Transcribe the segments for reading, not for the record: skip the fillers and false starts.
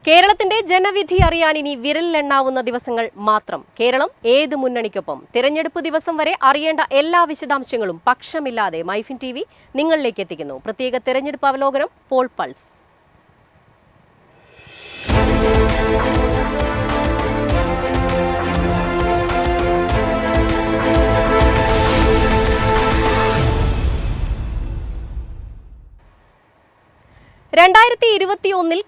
കേരളത്തിന്റെ ജനവിധി അറിയാൻ ഇനി വിരലിലെണ്ണാവുന്ന ദിവസങ്ങൾ മാത്രം. കേരളം ഏത് മുന്നണിക്കൊപ്പം? തിരഞ്ഞെടുപ്പ് ദിവസം വരെ അറിയേണ്ട എല്ലാ വിശദാംശങ്ങളും പക്ഷമില്ലാതെ മൈഫിൻ TV നിങ്ങളിലേക്ക് എത്തിക്കുന്നു. പ്രത്യേക തിരഞ്ഞെടുപ്പ് അവലോകനം പോൾ പൾസ്.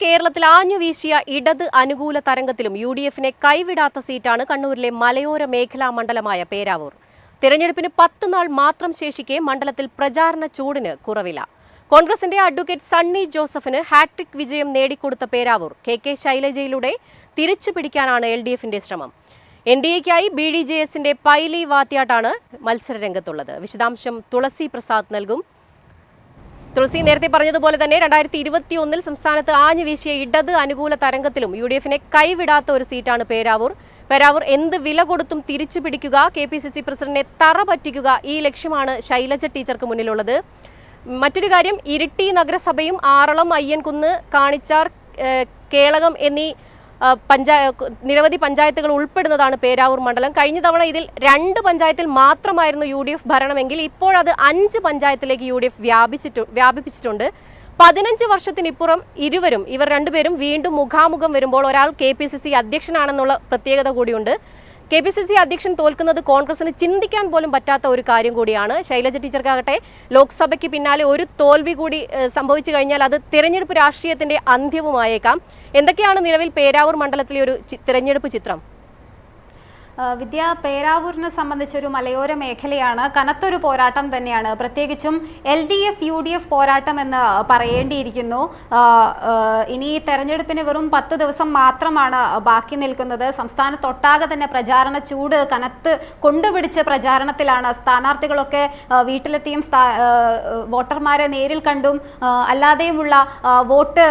കേരളത്തിൽ ആഞ്ഞുവീശിയ ഇടത് അനുകൂല തരംഗത്തിലും UDF-നെ കൈവിടാത്ത സീറ്റാണ് കണ്ണൂരിലെ മലയോര മേഖലാ മണ്ഡലമായ പേരാവൂർ. തിരഞ്ഞെടുപ്പിന് 10 നാൾ മാത്രം ശേഷിക്കെ മണ്ഡലത്തിൽ പ്രചാരണ ചൂടിന് കുറവില്ല. കോൺഗ്രസിന്റെ അഡ്വക്കേറ്റ് സണ്ണി ജോസഫിന് ഹാട്രിക് വിജയം നേടിക്കൊടുത്ത പേരാവൂർ KK ശൈലജയിലൂടെ തിരിച്ചുപിടിക്കാനാണ് LDF-ന്റെ ശ്രമം. NDA-ക്കായി BDJS-ന്റെ പൈലി വാത്യാട്ടാണ് മത്സരരംഗത്തുള്ളത്. വിശദാംശം തുളസി പ്രസാദ് നൽകും. തുളസി, നേരത്തെ പറഞ്ഞതുപോലെ തന്നെ 2021 സംസ്ഥാനത്ത് ആഞ്ഞുവീശിയ ഇടത് അനുകൂല തരംഗത്തിലും UDF-നെ കൈവിടാത്ത ഒരു സീറ്റാണ് പേരാവൂർ. എന്ത് വില കൊടുത്തും തിരിച്ചു പിടിക്കുക, KPCC പ്രസിഡന്റിനെ തറ പറ്റിക്കുക, ഈ ലക്ഷ്യമാണ് ശൈലജ ടീച്ചർക്ക് മുന്നിലുള്ളത്. മറ്റൊരു കാര്യം, ഇരിട്ടി നഗരസഭയും ആറളം, അയ്യൻകുന്ന്, കാണിച്ചാർ, കേളകം എന്നീ നിരവധി പഞ്ചായത്തുകൾ ഉൾപ്പെടുന്നതാണ് പേരാവൂർ മണ്ഡലം. കഴിഞ്ഞ തവണ ഇതിൽ 2 പഞ്ചായത്തിൽ മാത്രമായിരുന്നു UDF ഭരണമെങ്കിൽ ഇപ്പോഴത് 5 പഞ്ചായത്തിലേക്ക് UDF വ്യാപിപ്പിച്ചിട്ടുണ്ട്. 15 വർഷത്തിനിപ്പുറം ഇവർ രണ്ടുപേരും വീണ്ടും മുഖാമുഖം വരുമ്പോൾ ഒരാൾ KPCC അധ്യക്ഷനാണെന്നുള്ള പ്രത്യേകത കൂടിയുണ്ട്. KPCC അധ്യക്ഷൻ തോൽക്കുന്നത് കോൺഗ്രസിന് ചിന്തിക്കാൻ പോലും പറ്റാത്ത ഒരു കാര്യം കൂടിയാണ്. ശൈലജ ടീച്ചർക്കാകട്ടെ ലോക്സഭയ്ക്ക് പിന്നാലെ ഒരു തോൽവി കൂടി സംഭവിച്ചു കഴിഞ്ഞാൽ അത് തിരഞ്ഞെടുപ്പ് രാഷ്ട്രീയത്തിന്റെ അന്ത്യവുമായേക്കാം. എന്തൊക്കെയാണ് നിലവിൽ പേരാവൂർ മണ്ഡലത്തിലെ ഒരു തിരഞ്ഞെടുപ്പ് ചിത്രം? വിദ്യ, പേരാവൂരിനെ സംബന്ധിച്ചൊരു മലയോര മേഖലയാണ്. കനത്തൊരു പോരാട്ടം തന്നെയാണ്. പ്രത്യേകിച്ചും LDF UDF പോരാട്ടം എന്ന് പറയേണ്ടിയിരിക്കുന്നു. ഇനി തെരഞ്ഞെടുപ്പിന് വെറും 10 ദിവസം മാത്രമാണ് ബാക്കി നിൽക്കുന്നത്. സംസ്ഥാനത്തൊട്ടാകെ തന്നെ പ്രചാരണ ചൂട് കനത്ത് കൊണ്ടുപിടിച്ച പ്രചാരണത്തിലാണ്. സ്ഥാനാർത്ഥികളൊക്കെ വീട്ടിലെത്തിയും വോട്ടർമാരെ നേരിൽ കണ്ടും അല്ലാതെയുമുള്ള വോട്ട്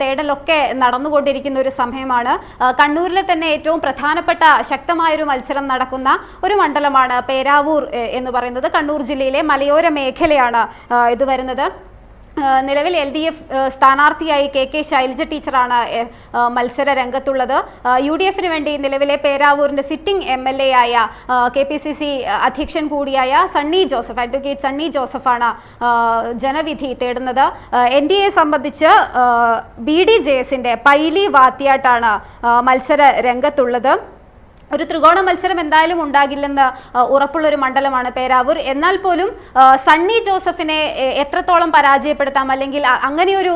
തേടലൊക്കെ നടന്നുകൊണ്ടിരിക്കുന്ന ഒരു സമയമാണ്. കണ്ണൂരിലെ തന്നെ ഏറ്റവും പ്രധാനപ്പെട്ട ശക്തമായ ഒരു മത്സരം നടക്കുന്ന ഒരു മണ്ഡലമാണ് പേരാവൂർ എന്ന് പറയുന്നത്. കണ്ണൂർ ജില്ലയിലെ മലയോര മേഖലയാണ് ഇത് വരുന്നത്. നിലവിൽ LDF സ്ഥാനാർത്ഥിയായി KK ശൈലജ ടീച്ചറാണ് മത്സര രംഗത്തുള്ളത്. UDF-ന് വേണ്ടി നിലവിലെ പേരാവൂരിന്റെ സിറ്റിംഗ് MLA ആയ KPCC അധ്യക്ഷൻ കൂടിയായ അഡ്വക്കേറ്റ് സണ്ണി ജോസഫാണ് ജനവിധി തേടുന്നത്. NDA സംബന്ധിച്ച് BDJS-ന്റെ പൈലി വാത്യാട്ടാണ് മത്സര രംഗത്തുള്ളത്. ഒരു ത്രികോണ മത്സരം എന്തായാലും ഉണ്ടാകില്ലെന്ന് ഉറപ്പുള്ളൊരു മണ്ഡലമാണ് പേരാവൂർ. എന്നാൽ പോലും സണ്ണി ജോസഫിനെ എത്രത്തോളം പരാജയപ്പെടുത്താം, അല്ലെങ്കിൽ അങ്ങനെയൊരു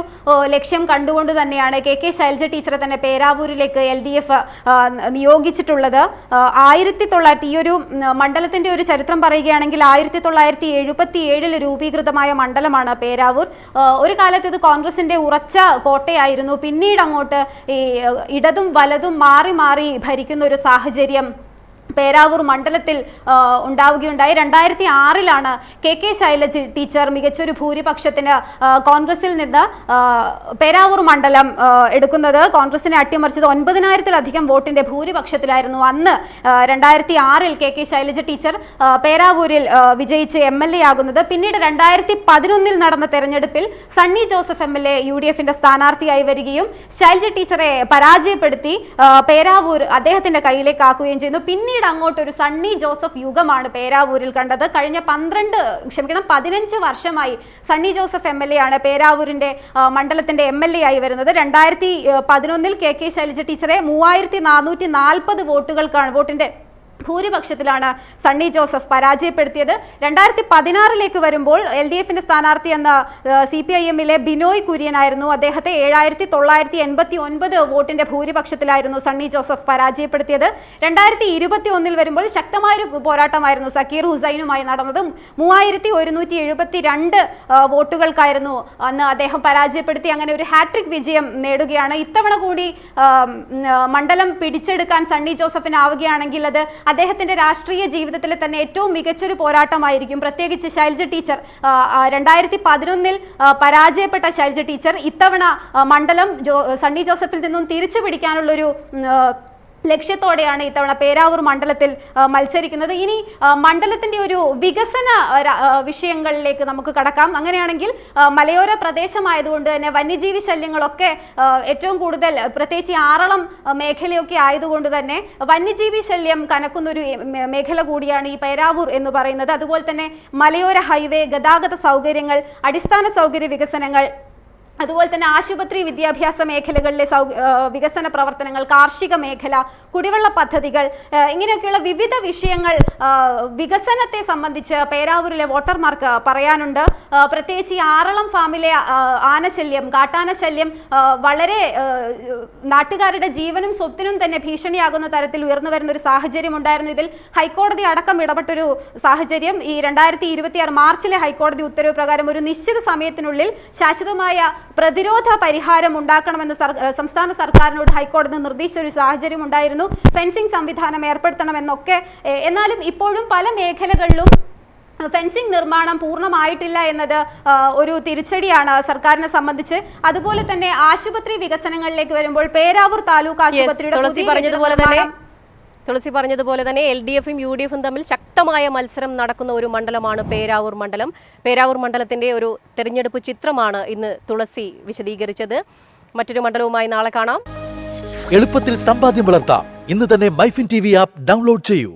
ലക്ഷ്യം കണ്ടുകൊണ്ട് തന്നെയാണ് KK ശൈലജ ടീച്ചറെ തന്നെ പേരാവൂരിലേക്ക് LDF നിയോഗിച്ചിട്ടുള്ളത്. ഈ ഒരു മണ്ഡലത്തിന്റെ ഒരു ചരിത്രം പറയുകയാണെങ്കിൽ 1977 രൂപീകൃതമായ മണ്ഡലമാണ് പേരാവൂർ. ഒരു കാലത്ത് ഇത് കോൺഗ്രസിന്റെ ഉറച്ച കോട്ടയായിരുന്നു. പിന്നീട് അങ്ങോട്ട് ഈ ഇടതും വലതും മാറി മാറി ഭരിക്കുന്ന ഒരു സാഹചര്യം പേരാവൂർ മണ്ഡലത്തിൽ ഉണ്ടാവുകയുണ്ടായി. 2006 KK ശൈലജ ടീച്ചർ മികച്ചൊരു ഭൂരിപക്ഷത്തിന് കോൺഗ്രസിൽ നിന്ന് പേരാവൂർ മണ്ഡലം എടുക്കുന്നത്. കോൺഗ്രസിനെ അട്ടിമറിച്ചത് 9000-ലധികം വോട്ടിന്റെ ഭൂരിപക്ഷത്തിലായിരുന്നു. അന്ന് 2006 KK ശൈലജ ടീച്ചർ പേരാവൂരിൽ വിജയിച്ച് MLA ആകുന്നത്. പിന്നീട് 2011 നടന്ന തെരഞ്ഞെടുപ്പിൽ സണ്ണി ജോസഫ് MLA UDF-ന്റെ സ്ഥാനാർത്ഥിയായി വരികയും ശൈലജ ടീച്ചറെ പരാജയപ്പെടുത്തി പേരാവൂർ അദ്ദേഹത്തിന്റെ കയ്യിലേക്ക് ആക്കുകയും ചെയ്യുന്നു. പിന്നീട് അങ്ങോട്ടൊരു സണ്ണി ജോസഫ് യുഗമാണ് പേരാവൂരിൽ കണ്ടത്. കഴിഞ്ഞ 15 വർഷമായി സണ്ണി ജോസഫ് MLA ആണ് പേരാവൂരിന്റെ മണ്ഡലത്തിന്റെ MLA ആയി വരുന്നത്. 2011 KK ശൈലജ ടീച്ചറെ 3440 വോട്ടിന്റെ ഭൂരിപക്ഷത്തിലാണ് സണ്ണി ജോസഫ് പരാജയപ്പെടുത്തിയത്. 2016 വരുമ്പോൾ LDF-ന്റെ സ്ഥാനാർത്ഥി എന്ന CPIM-ലെ ബിനോയ് കുര്യനായിരുന്നു. അദ്ദേഹത്തെ 7989 വോട്ടിന്റെ ഭൂരിപക്ഷത്തിലായിരുന്നു സണ്ണി ജോസഫ് പരാജയപ്പെടുത്തിയത്. 2021 വരുമ്പോൾ ശക്തമായൊരു പോരാട്ടമായിരുന്നു സക്കീർ ഹുസൈനുമായി നടന്നത്. 3172 വോട്ടുകൾക്കായിരുന്നു അന്ന് അദ്ദേഹം പരാജയപ്പെടുത്തി. അങ്ങനെ ഒരു ഹാട്രിക് വിജയം നേടുകയാണ്. ഇത്തവണ കൂടി മണ്ഡലം പിടിച്ചെടുക്കാൻ സണ്ണി ജോസഫിനാവുകയാണെങ്കിൽ അത് അദ്ദേഹത്തിന്റെ രാഷ്ട്രീയ ജീവിതത്തിലെ തന്നെ ഏറ്റവും മികച്ചൊരു പോരാട്ടമായിരിക്കും. പ്രത്യേകിച്ച് ശൈലജ ടീച്ചർ 2011 പരാജയപ്പെട്ട ശൈലജ ടീച്ചർ ഇത്തവണ മണ്ഡലം സണ്ണി ജോസഫിൽ നിന്നും തിരിച്ചു പിടിക്കാനുള്ളൊരു ലക്ഷ്യത്തോടെയാണ് ഇത്തവണ പേരാവൂർ മണ്ഡലത്തിൽ മത്സരിക്കുന്നത്. ഇനി മണ്ഡലത്തിന്റെ ഒരു വികസന വിഷയങ്ങളിലേക്ക് നമുക്ക് കടക്കാം. അങ്ങനെയാണെങ്കിൽ മലയോര പ്രദേശമായതുകൊണ്ട് തന്നെ വന്യജീവി ശല്യങ്ങളൊക്കെ ഏറ്റവും കൂടുതൽ, പ്രത്യേകിച്ച് ആറളം മേഖലയൊക്കെ ആയതുകൊണ്ട് തന്നെ വന്യജീവി ശല്യം കനക്കുന്നൊരു മേഖല കൂടിയാണ് ഈ പേരാവൂർ എന്ന് പറയുന്നത്. അതുപോലെ തന്നെ മലയോര ഹൈവേ, ഗതാഗത സൗകര്യങ്ങൾ, അടിസ്ഥാന സൗകര്യ വികസനങ്ങൾ, അതുപോലെ തന്നെ ആശുപത്രി, വിദ്യാഭ്യാസ മേഖലകളിലെ വികസന പ്രവർത്തനങ്ങൾ, കാർഷിക മേഖല, കുടിവെള്ള പദ്ധതികൾ, ഇങ്ങനെയൊക്കെയുള്ള വിവിധ വിഷയങ്ങൾ വികസനത്തെ സംബന്ധിച്ച് പേരാവൂരിലെ വോട്ടർമാർക്ക് പറയാനുണ്ട്. പ്രത്യേകിച്ച് ഈ ആറളം ഫാമിലെ ആനശല്യം, കാട്ടാനശല്യം വളരെ നാട്ടുകാരുടെ ജീവനും സ്വത്തിനും തന്നെ ഭീഷണിയാകുന്ന തരത്തിൽ ഉയർന്നു വരുന്ന ഒരു സാഹചര്യം ഉണ്ടായിരുന്നു. ഇതിൽ ഹൈക്കോടതി അടക്കം ഇടപെട്ടൊരു സാഹചര്യം. ഈ 2026 മാർച്ചിലെ ഹൈക്കോടതി ഉത്തരവ് പ്രകാരം ഒരു നിശ്ചിത സമയത്തിനുള്ളിൽ ശാശ്വതമായ പ്രതിരോധ പരിഹാരം ഉണ്ടാക്കണമെന്ന് സംസ്ഥാന സർക്കാരിനോട് ഹൈക്കോടതി നിർദ്ദേശിച്ച ഒരു സാഹചര്യം ഉണ്ടായിരുന്നു. ഫെൻസിംഗ് സംവിധാനം ഏർപ്പെടുത്തണമെന്നൊക്കെ. എന്നാലും ഇപ്പോഴും പല മേഖലകളിലും ഫെൻസിംഗ് നിർമ്മാണം പൂർണ്ണമായിട്ടില്ല എന്നത് ഒരു തിരിച്ചടിയാണ് സർക്കാരിനെ സംബന്ധിച്ച്. അതുപോലെ തന്നെ ആശുപത്രി വികസനങ്ങളിലേക്ക് വരുമ്പോൾ പേരാവൂർ താലൂക്ക് ആശുപത്രിയുടെ തുളസി പറഞ്ഞതുപോലെ തന്നെ LDFും UDFും തമ്മിൽ ശക്തമായ മത്സരം നടക്കുന്ന ഒരു മണ്ഡലമാണ് പേരാവൂർ മണ്ഡലം. പേരാവൂർ മണ്ഡലത്തിന്റെ ഒരു തെരഞ്ഞെടുപ്പ് ചിത്രമാണ് ഇന്ന് തുളസി വിശദീകരിച്ചത്. മറ്റൊരു മണ്ഡലവുമായി നാളെ കാണാം. എളുപ്പത്തിൽ സമ്പാദ്യം വളർത്താം. ഇന്ന് തന്നെ മൈഫിൻ TV ആപ്പ് ഡൗൺലോഡ് ചെയ്യൂ.